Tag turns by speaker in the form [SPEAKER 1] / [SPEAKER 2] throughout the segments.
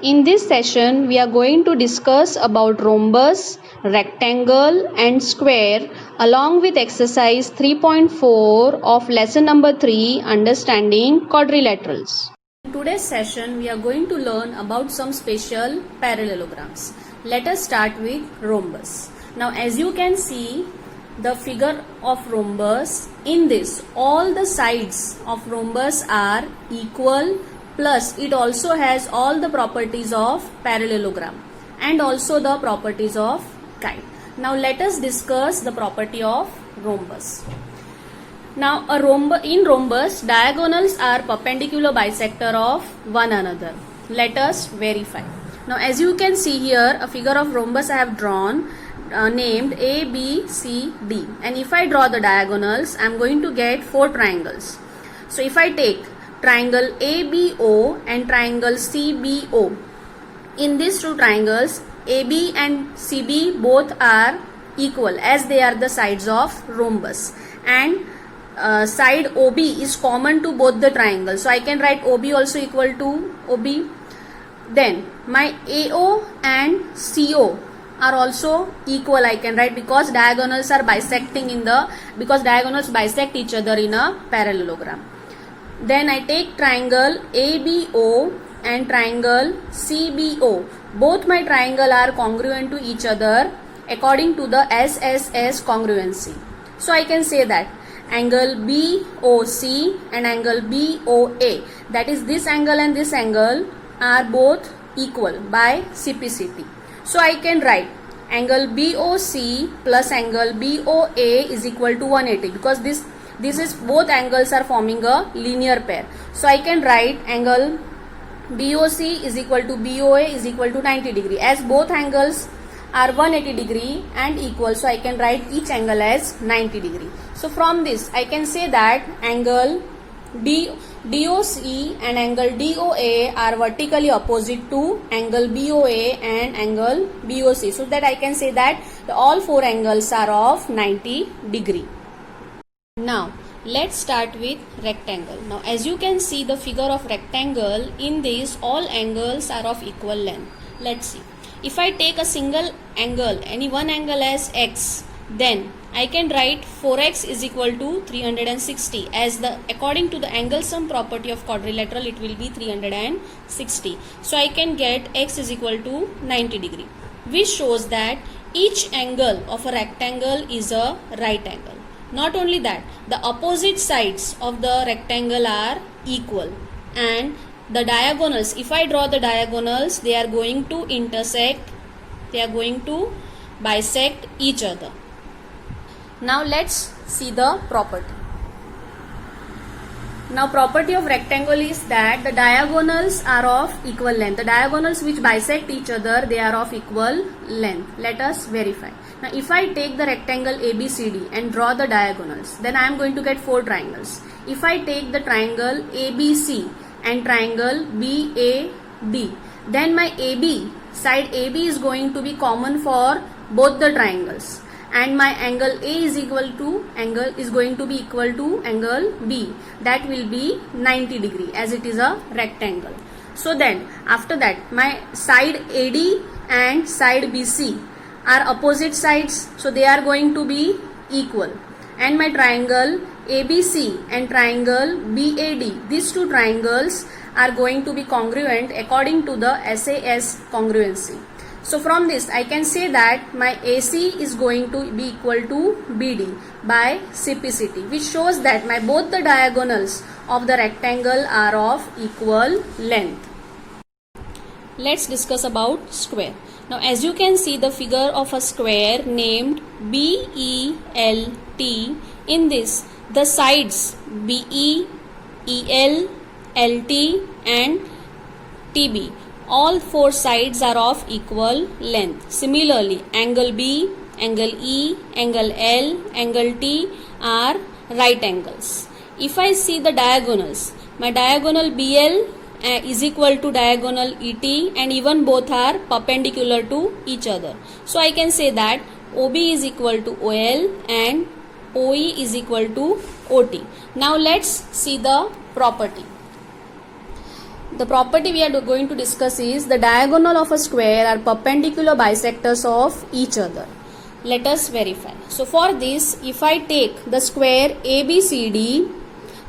[SPEAKER 1] In this session, we are going to discuss about rhombus, rectangle and square along with exercise 3.4 of lesson number 3, understanding quadrilaterals. In today's session, we are going to learn about some special parallelograms. Let us start with rhombus. Now, as you can see, the figure of rhombus, in this all the sides of rhombus are equal, plus it also has all the properties of parallelogram and also the properties of kite. Now let us discuss the property of rhombus. Now in rhombus, diagonals are perpendicular bisector of one another. Let us verify. Now as you can see here, a figure of rhombus I have drawn named A, B, C, D, and if I draw the diagonals, I am going to get 4 triangles. So if I take triangle ABO and triangle CBO, in these 2 triangles AB and CB both are equal as they are the sides of rhombus, and side OB is common to both the triangles, so I can write OB also equal to OB. Then my AO and CO are also equal, I can write, because diagonals are bisecting because diagonals bisect each other in a parallelogram. Then I take triangle ABO and triangle CBO. Both my triangle are congruent to each other according to the SSS congruency. So I can say that angle BOC and angle BOA, that is this angle and this angle, are both equal by CPCT. So I can write angle BOC plus angle BOA is equal to 180, because this is both angles are forming a linear pair. So I can write angle BOC is equal to BOA is equal to 90 degree, as both angles are 180 degree and equal, so I can write each angle as 90 degree. So from this I can say that angle DOC and angle DOA are vertically opposite to angle BOA and angle BOC, so that I can say that all 4 angles are of 90 degree. Now let's start with rectangle. Now as you can see the figure of rectangle, in this all angles are of equal length. Let's see. If I take a single angle, any one angle as x, then I can write 4x is equal to 360, as according to the angle sum property of quadrilateral it will be 360. So I can get x is equal to 90 degree, which shows that each angle of a rectangle is a right angle. Not only that, the opposite sides of the rectangle are equal, and the diagonals, if I draw the diagonals, they are going to intersect, they are going to bisect each other. Now let's see the property. Now property of rectangle is that the diagonals are of equal length. The diagonals which bisect each other, they are of equal length. Let us verify. Now if I take the rectangle ABCD and draw the diagonals, then I am going to get 4 triangles. If I take the triangle ABC and triangle BAD, then my side AB is going to be common for both the triangles, and my angle A is going to be equal to angle B, that will be 90 degree as it is a rectangle. So then after that my side AD and side BC are opposite sides, so they are going to be equal, and my triangle ABC and triangle BAD, these 2 triangles are going to be congruent according to the SAS congruency. So from this I can say that my AC is going to be equal to BD by CPCT, which shows that both the diagonals of the rectangle are of equal length. Let's discuss about square. Now as you can see the figure of a square named BELT, in this the sides BE, EL, LT and TB, all 4 sides are of equal length. Similarly, angle B, angle E, angle L, angle T are right angles. If I see the diagonals, my diagonal BL is equal to diagonal ET, and even both are perpendicular to each other. So I can say that OB is equal to OL and OE is equal to OT. Now let's see the property. The property we are going to discuss is the diagonal of a square are perpendicular bisectors of each other. Let us verify. So for this, if I take the square ABCD,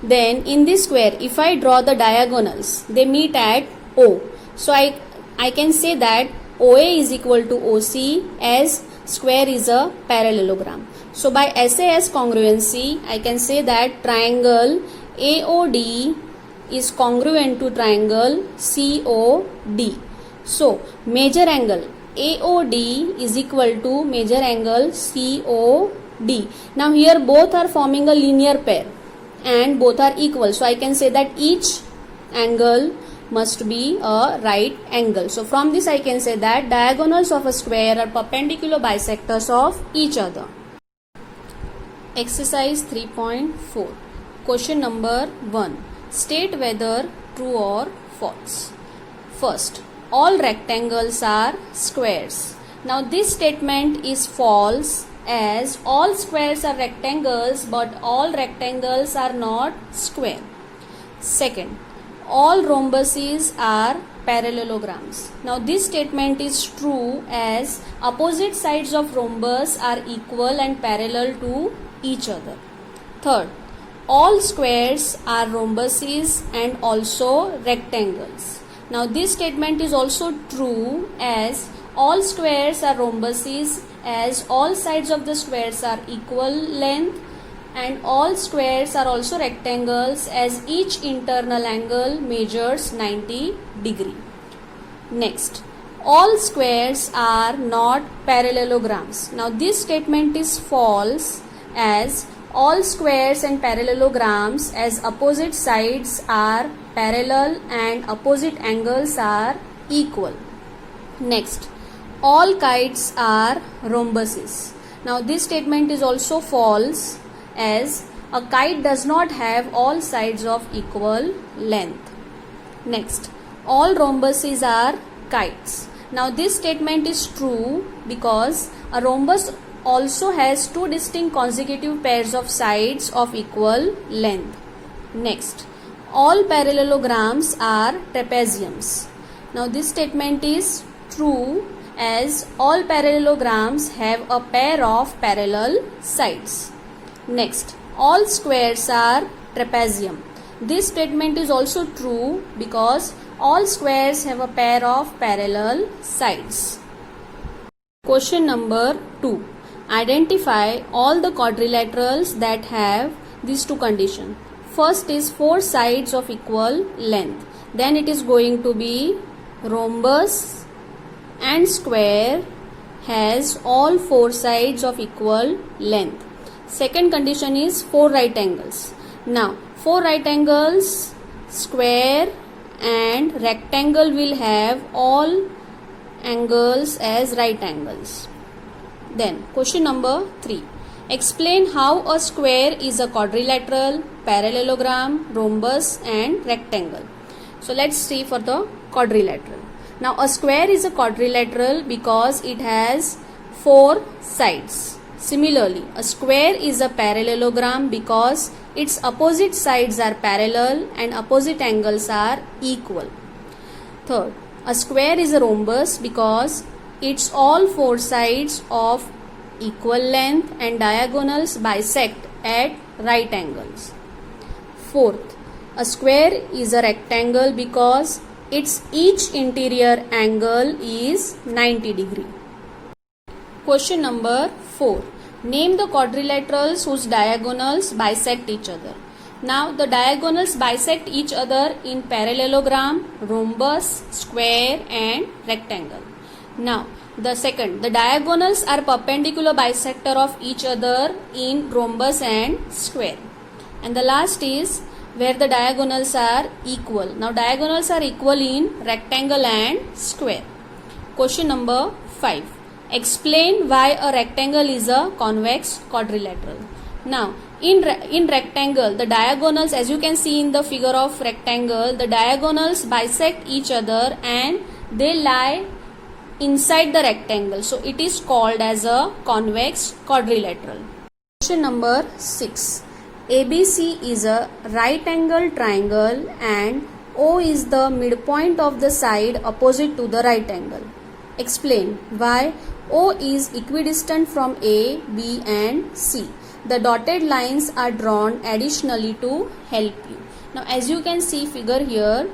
[SPEAKER 1] then in this square, if I draw the diagonals, they meet at O. So I can say that OA is equal to OC as square is a parallelogram. So by SAS congruency, I can say that triangle AOD is congruent to triangle COD. So major angle AOD is equal to major angle COD. Now here both are forming a linear pair and both are equal. So I can say that each angle must be a right angle. So from this I can say that diagonals of a square are perpendicular bisectors of each other. Exercise 3.4. Question number 1. State whether true or false. First, all rectangles are squares. Now this statement is false as all squares are rectangles but all rectangles are not square. Second, all rhombuses are parallelograms. Now this statement is true as opposite sides of rhombus are equal and parallel to each other. Third, all squares are rhombuses and also rectangles. Now this statement is also true as all squares are rhombuses as all sides of the squares are equal length, and all squares are also rectangles as each internal angle measures 90 degree. Next, all squares are not parallelograms. Now this statement is false as all squares and parallelograms as opposite sides are parallel and opposite angles are equal. Next, all kites are rhombuses. Now this statement is also false as a kite does not have all sides of equal length. Next, all rhombuses are kites. Now this statement is true because a rhombus also has two distinct consecutive pairs of sides of equal length. Next, all parallelograms are trapeziums. Now this statement is true as all parallelograms have a pair of parallel sides. Next, all squares are trapezium. This statement is also true because all squares have a pair of parallel sides. Question number 2. Identify all the quadrilaterals that have these two conditions. First is 4 sides of equal length. Then it is going to be rhombus and square has all 4 sides of equal length. Second condition is 4 right angles. Now 4 right angles, square and rectangle will have all angles as right angles. Then question number 3. Explain how a square is a quadrilateral, parallelogram, rhombus and rectangle. So let's see for the quadrilateral. Now a square is a quadrilateral because it has 4 sides. Similarly, a square is a parallelogram because its opposite sides are parallel and opposite angles are equal. Third, a square is a rhombus because its all 4 sides of equal length and diagonals bisect at right angles. Fourth, a square is a rectangle because its each interior angle is 90 degree. Question number 4. Name the quadrilaterals whose diagonals bisect each other. Now the diagonals bisect each other in parallelogram, rhombus, square and rectangle. Now the diagonals are perpendicular bisector of each other in rhombus and square. And the last is where the diagonals are equal. Now diagonals are equal in rectangle and square. Question number 5. Explain why a rectangle is a convex quadrilateral. Now in rectangle, the diagonals, as you can see in the figure of rectangle, the diagonals bisect each other and they lie inside the rectangle. So it is called as a convex quadrilateral. Question number 6. ABC is a right angle triangle and O is the midpoint of the side opposite to the right angle. Explain why O is equidistant from A, B and C. The dotted lines are drawn additionally to help you. Now as you can see figure here,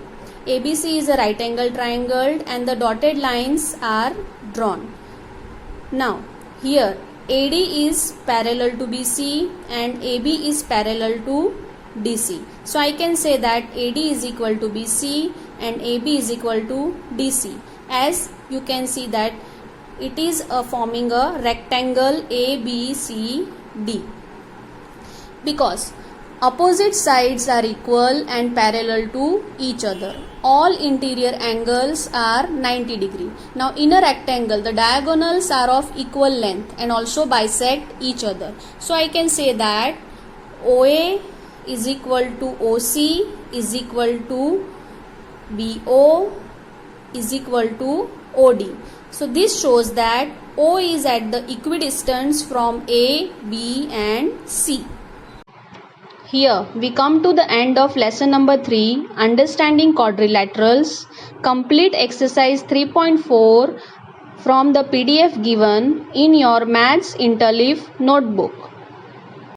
[SPEAKER 1] ABC is a right angle triangle and the dotted lines are drawn. Now here AD is parallel to BC and AB is parallel to DC. So I can say that AD is equal to BC and AB is equal to DC. As you can see that it is forming a rectangle ABCD because opposite sides are equal and parallel to each other. All interior angles are 90 degree. Now in a rectangle the diagonals are of equal length and also bisect each other. So I can say that OA is equal to OC is equal to BO is equal to OD. So this shows that O is at the equidistance from A, B and C. Here we come to the end of lesson number 3, Understanding Quadrilaterals. Complete exercise 3.4 from the PDF given in your Maths Interleaf notebook.